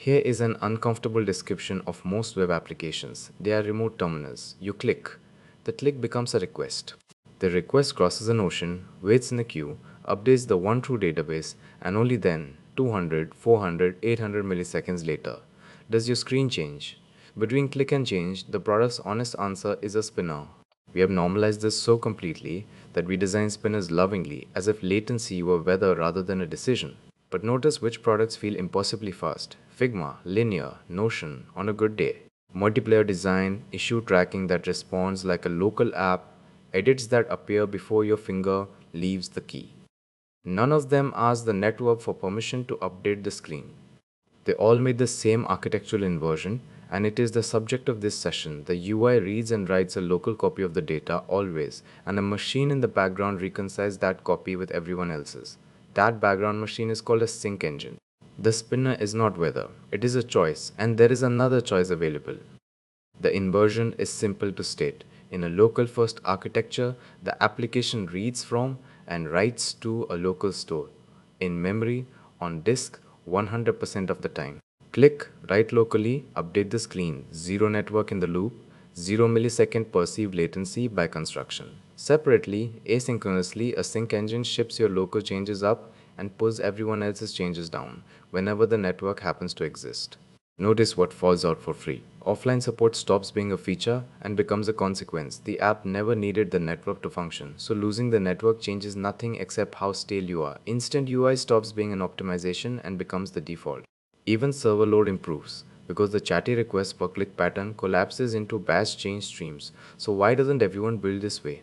Here is an uncomfortable description of most web applications. They are remote terminals. You click. The click becomes a request. The request crosses an ocean, waits in a queue, updates the one true database, and only then, 200, 400, 800 milliseconds later, does your screen change. Between click and change, the product's honest answer is a spinner. We have normalized this so completely that we design spinners lovingly, as if latency were weather rather than a decision. But notice which products feel impossibly fast. Figma, Linear, Notion on a good day. Multiplayer design, issue tracking that responds like a local app, edits that appear before your finger leaves the key. None of them ask the network for permission to update the screen. They all made the same architectural inversion, and it is the subject of this session. The UI reads and writes a local copy of the data always, and a machine in the background reconciles that copy with everyone else's. That background machine is called a sync engine. The spinner is not weather, it is a choice, and there is another choice available. The inversion is simple to state. In a local first architecture, the application reads from and writes to a local store, in memory, on disk, 100% of the time. Click, write locally, update the screen, zero network in the loop, 0 millisecond perceived latency by construction. Separately, asynchronously, a sync engine ships your local changes up and pulls everyone else's changes down whenever the network happens to exist. Notice what falls out for free. Offline support stops being a feature and becomes a consequence. The app never needed the network to function, so losing the network changes nothing except how stale you are. Instant UI stops being an optimization and becomes the default. Even server load improves because the chatty request per click pattern collapses into batch change streams. So why doesn't everyone build this way?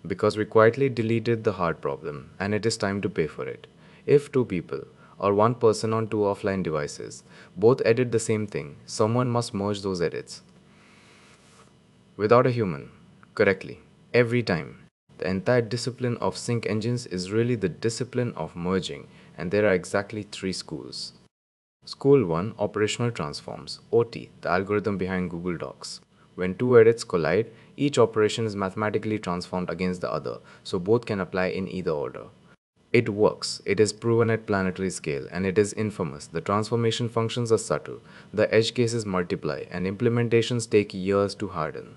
Because we quietly deleted the hard problem and it is time to pay for it. If two people or one person on two offline devices both edit the same thing, someone must merge those edits without a human correctly every time. The entire discipline of sync engines is really the discipline of merging, and there are exactly three schools. School 1, Operational Transforms, OT, the algorithm behind Google Docs. When two edits collide, each operation is mathematically transformed against the other, so both can apply in either order. It works, it is proven at planetary scale, and it is infamous. The transformation functions are subtle, the edge cases multiply, and implementations take years to harden.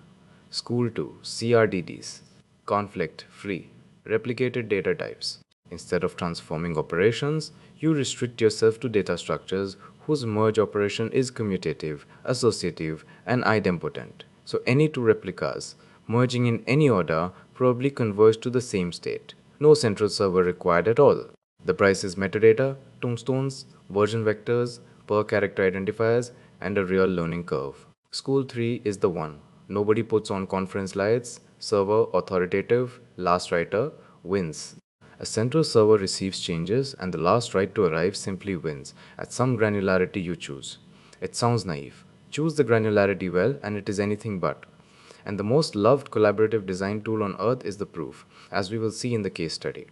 School 2, CRDTs, conflict free, replicated data types. Instead of transforming operations, you restrict yourself to data structures whose merge operation is commutative, associative, and idempotent. So any two replicas merging in any order probably converge to the same state. No central server required at all. The price is metadata, tombstones, version vectors, per character identifiers, and a real learning curve. School 3 is the one. Nobody puts on conference lights, server authoritative, last writer wins. A central server receives changes and the last write to arrive simply wins at some granularity you choose. It sounds naive. Choose the granularity well and it is anything but. And the most loved collaborative design tool on earth is the proof, as we will see in the case study.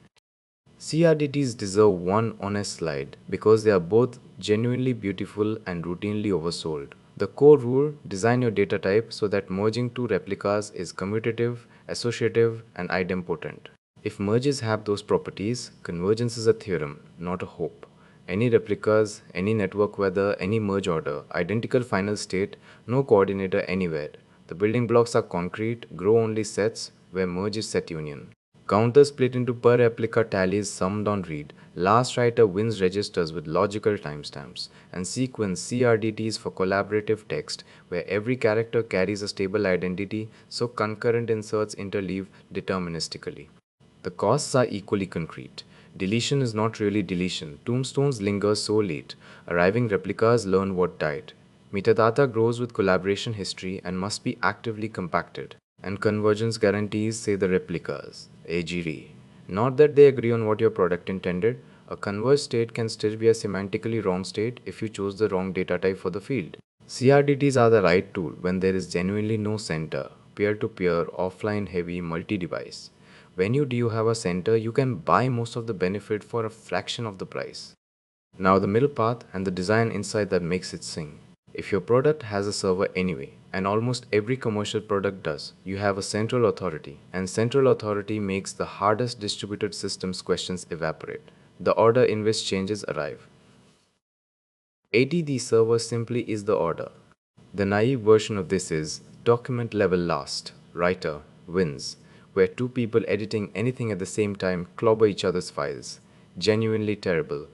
CRDTs deserve one honest slide because they are both genuinely beautiful and routinely oversold. The core rule: design your data type so that merging two replicas is commutative, associative, and idempotent. If merges have those properties, convergence is a theorem, not a hope. Any replicas, any network weather, any merge order, identical final state, no coordinator anywhere. The building blocks are concrete, grow only sets where merge is set union. Counter split into per replica tallies summed on read. Last writer wins registers with logical timestamps. And sequence CRDTs for collaborative text where every character carries a stable identity, so concurrent inserts interleave deterministically. The costs are equally concrete. Deletion is not really deletion. Tombstones linger so late. Arriving replicas learn what died. Metadata grows with collaboration history and must be actively compacted. And convergence guarantees say the replicas, AGRE. Not that they agree on what your product intended. A converged state can still be a semantically wrong state if you chose the wrong data type for the field. CRDTs are the right tool when there is genuinely no center, peer-to-peer, offline heavy, multi-device. When you do have a center, you can buy most of the benefit for a fraction of the price. Now the middle path and the design insight that makes it sing. If your product has a server anyway, and almost every commercial product does, you have a central authority, and central authority makes the hardest distributed systems questions evaporate. The order in which changes arrive. ATD server simply is the order. The naive version of this is document level last, writer wins, where two people editing anything at the same time clobber each other's files. Genuinely terrible.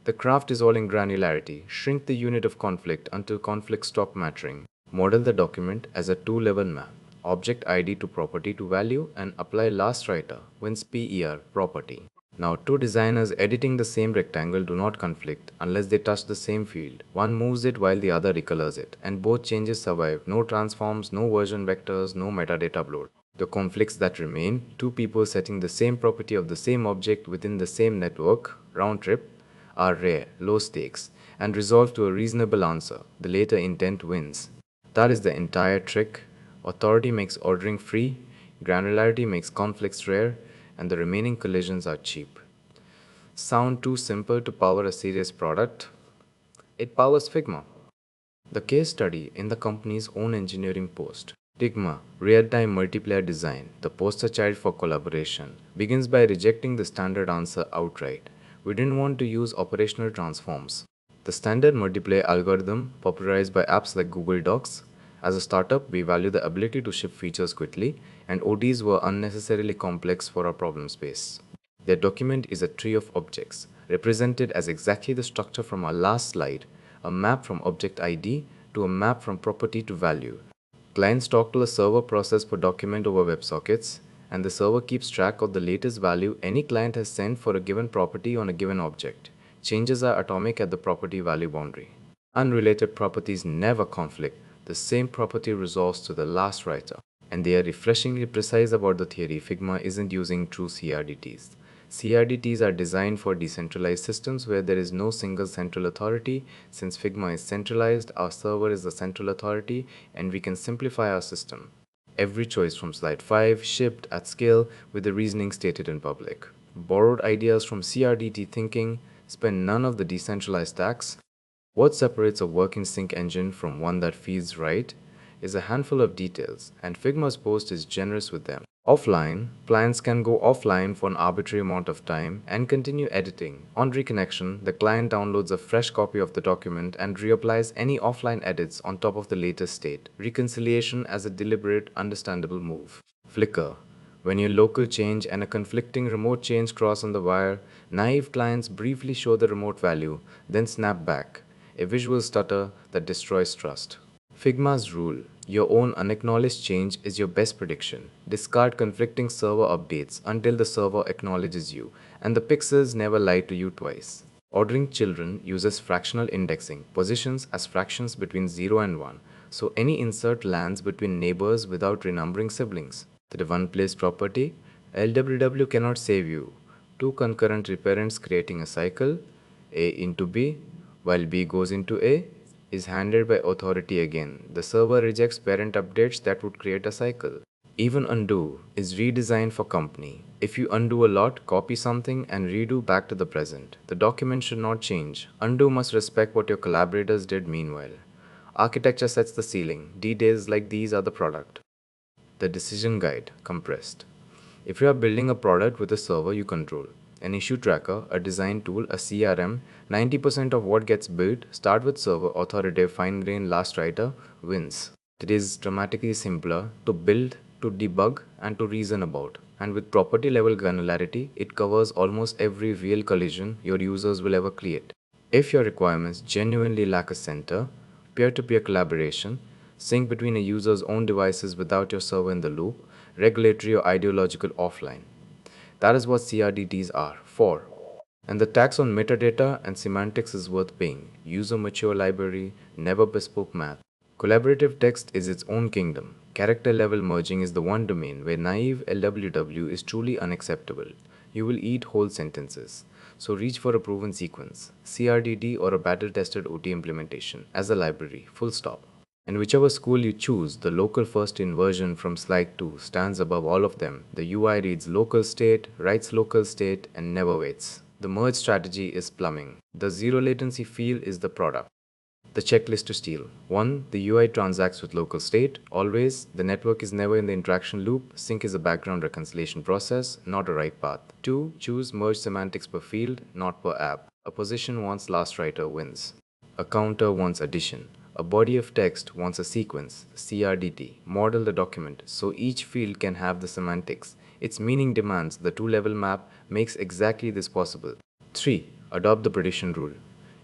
The craft is all in granularity. Shrink the unit of conflict until conflicts stop mattering. Model the document as a two-level map. Object ID to property to value and apply last writer wins PER property. Now, two designers editing the same rectangle do not conflict unless they touch the same field. One moves it while the other recolors it, and both changes survive. No transforms, no version vectors, no metadata bloat. The conflicts that remain, two people setting the same property of the same object within the same network, round trip, are rare, low stakes, and resolve to a reasonable answer. The later intent wins. That is the entire trick. Authority makes ordering free, granularity makes conflicts rare, and the remaining collisions are cheap. Sound too simple to power a serious product? It powers Figma. The case study in the company's own engineering post, Figma, real-time multiplayer design, the poster child for collaboration, begins by rejecting the standard answer outright. We didn't want to use operational transforms. The standard multiplayer algorithm, popularized by apps like Google Docs. As a startup, we value the ability to ship features quickly, and ODs were unnecessarily complex for our problem space. Their document is a tree of objects, represented as exactly the structure from our last slide, a map from object ID to a map from property to value. Clients talk to the server process for document over WebSockets, and the server keeps track of the latest value any client has sent for a given property on a given object. Changes are atomic at the property value boundary. Unrelated properties never conflict. The same property resolves to the last writer. And they are refreshingly precise about the theory Figma isn't using true CRDTs. CRDTs are designed for decentralized systems where there is no single central authority. Since Figma is centralized, our server is the central authority, and we can simplify our system. Every choice from slide 5 shipped at scale with the reasoning stated in public. Borrowed ideas from CRDT thinking, spend none of the decentralized stacks. What separates a working sync engine from one that feels right is a handful of details, and Figma's post is generous with them. Offline, clients can go offline for an arbitrary amount of time and continue editing. On reconnection, the client downloads a fresh copy of the document and reapplies any offline edits on top of the latest state. Reconciliation as a deliberate, understandable move. Flickr. When your local change and a conflicting remote change cross on the wire, naive clients briefly show the remote value, then snap back. A visual stutter that destroys trust. Figma's rule: your own unacknowledged change is your best prediction. Discard conflicting server updates until the server acknowledges you, and the pixels never lie to you twice. Ordering children uses fractional indexing, positions as fractions between 0 and 1, so any insert lands between neighbors without renumbering siblings. The one-place property: LWW cannot save you. Two concurrent reparents creating a cycle, A into B, while B goes into A, is handled by authority again. The server rejects parent updates that would create a cycle. Even undo is redesigned for company. If you undo a lot, copy something and redo back to the present. The document should not change. Undo must respect what your collaborators did meanwhile. Architecture sets the ceiling. Details like these are the product. The decision guide, compressed. If you are building a product with a server you control, an issue tracker, a design tool, a CRM, 90% of what gets built start with server authoritative fine-grained last writer wins. It is dramatically simpler to build, to debug, and to reason about. And with property level granularity, it covers almost every real collision your users will ever create. If your requirements genuinely lack a center, peer-to-peer collaboration, sync between a user's own devices without your server in the loop, regulatory or ideological offline. That is what CRDTs are for. And the tax on metadata and semantics is worth paying. User mature library, never bespoke math. Collaborative text is its own kingdom. Character level merging is the one domain where naive LWW is truly unacceptable. You will eat whole sentences. So reach for a proven sequence, CRDT or a battle tested OT implementation as a library, full stop. And whichever school you choose, the local first in version from slide 2 stands above all of them. The UI reads local state, writes local state, and never waits. The merge strategy is plumbing. The zero latency feel is the product. The checklist to steal. 1. The UI transacts with local state. Always, the network is never in the interaction loop. Sync is a background reconciliation process, not a write path. 2. Choose merge semantics per field, not per app. A position once last writer wins. A counter wants addition. A body of text wants a sequence, CRDT, model the document, so each field can have the semantics. Its meaning demands the two-level map makes exactly this possible. 3. Adopt the prediction rule.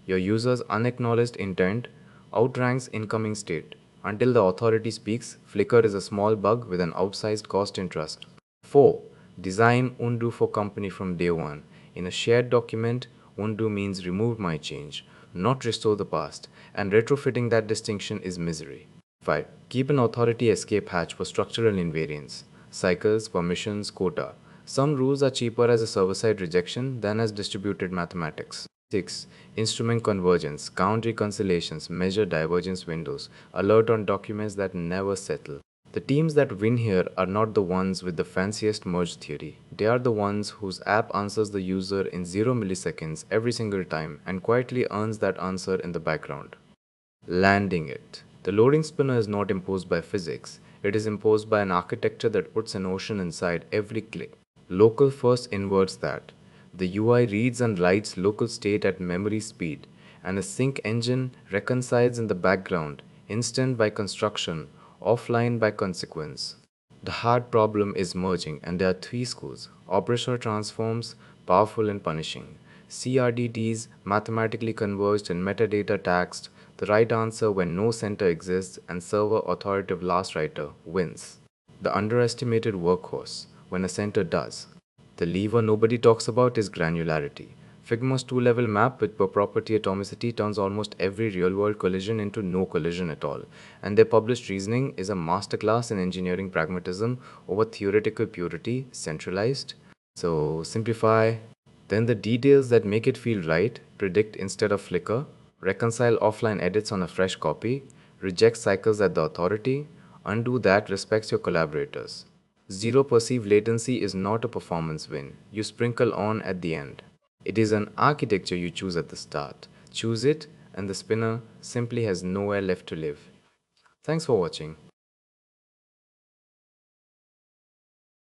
Your user's unacknowledged intent outranks incoming state. Until the authority speaks, Flickr is a small bug with an outsized cost in trust. 4. Design undo for company from day one. In a shared document, undo means remove my change, not restore the past, and retrofitting that distinction is misery. 5. Keep an authority escape hatch for structural invariants, cycles, permissions, quota. Some rules are cheaper as a server-side rejection than as distributed mathematics. 6. Instrument convergence, count reconciliations, measure divergence windows, alert on documents that never settle. The teams that win here are not the ones with the fanciest merge theory. They are the ones whose app answers the user in 0 milliseconds every single time and quietly earns that answer in the background. Landing it. The loading spinner is not imposed by physics. It is imposed by an architecture that puts an ocean inside every click. Local first inverts that. The UI reads and writes local state at memory speed, and a sync engine reconciles in the background, instant by construction, offline by consequence. The hard problem is merging, and there are three schools: operational transforms, powerful and punishing; CRDTs, mathematically converged and metadata taxed, the right answer when no center exists, and server authoritative last writer wins. The underestimated workhorse, when a center does. The lever nobody talks about is granularity. Figma's two-level map with per property atomicity turns almost every real-world collision into no collision at all, and their published reasoning is a masterclass in engineering pragmatism over theoretical purity, centralized. So simplify. Then the details that make it feel right, predict instead of flicker, reconcile offline edits on a fresh copy, reject cycles at the authority, undo that respects your collaborators. Zero perceived latency is not a performance win you sprinkle on at the end. It is an architecture you choose at the start. Choose it, and the spinner simply has nowhere left to live. Thanks for watching.